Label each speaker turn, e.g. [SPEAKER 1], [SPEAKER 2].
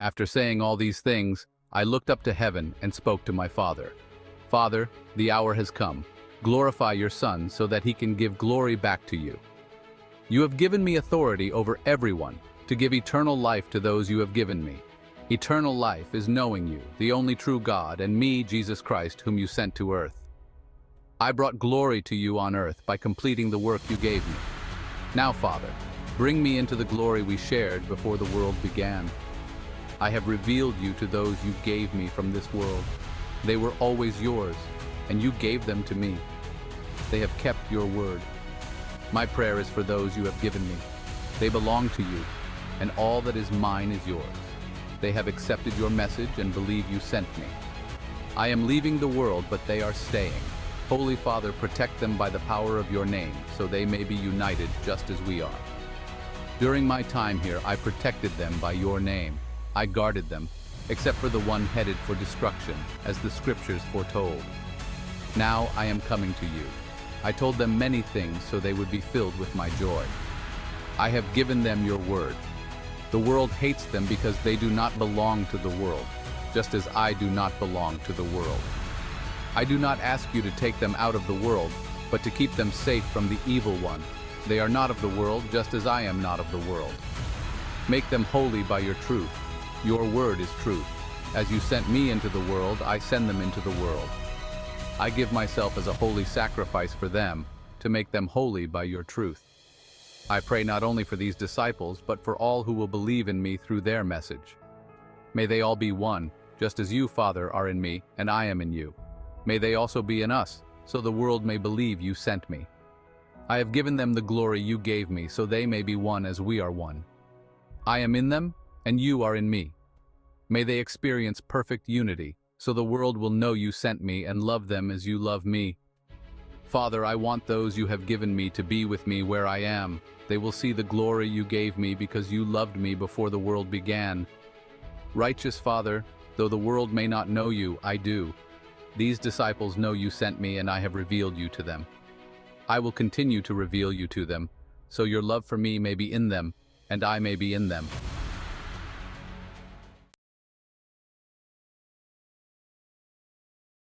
[SPEAKER 1] After saying all these things, I looked up to heaven and spoke to my Father. Father, the hour has come. Glorify your Son so that he can give glory back to you. You have given me authority over everyone to give eternal life to those you have given me. Eternal life is knowing you, the only true God, and me, Jesus Christ, whom you sent to earth. I brought glory to you on earth by completing the work you gave me. Now, Father, bring me into the glory we shared before the world began. I have revealed you to those you gave me from this world. They were always yours, and you gave them to me. They have kept your word. My prayer is for those you have given me. They belong to you, and all that is mine is yours. They have accepted your message and believe you sent me. I am leaving the world, but they are staying. Holy Father, protect them by the power of your name, so they may be united just as we are. During my time here, I protected them by your name. I guarded them, except for the one headed for destruction, as the scriptures foretold. Now I am coming to you. I told them many things so they would be filled with my joy. I have given them your word. The world hates them because they do not belong to the world, just as I do not belong to the world. I do not ask you to take them out of the world, but to keep them safe from the evil one. They are not of the world, just as I am not of the world. Make them holy by your truth. Your word is truth. As you sent me into the world, I send them into the world. I give myself as a holy sacrifice for them, to make them holy by your truth. I pray not only for these disciples, but for all who will believe in me through their message. May they all be one, just as you, Father, are in me, and I am in you. May they also be in us, so the world may believe you sent me. I have given them the glory you gave me, so they may be one as we are one. I am in them, and you are in me. May they experience perfect unity, so the world will know you sent me and love them as you love me. Father, I want those you have given me to be with me where I am. They will see the glory you gave me because you loved me before the world began. Righteous Father, though the world may not know you, I do. These disciples know you sent me, and I have revealed you to them. I will continue to reveal you to them, so your love for me may be in them, and I may be in them.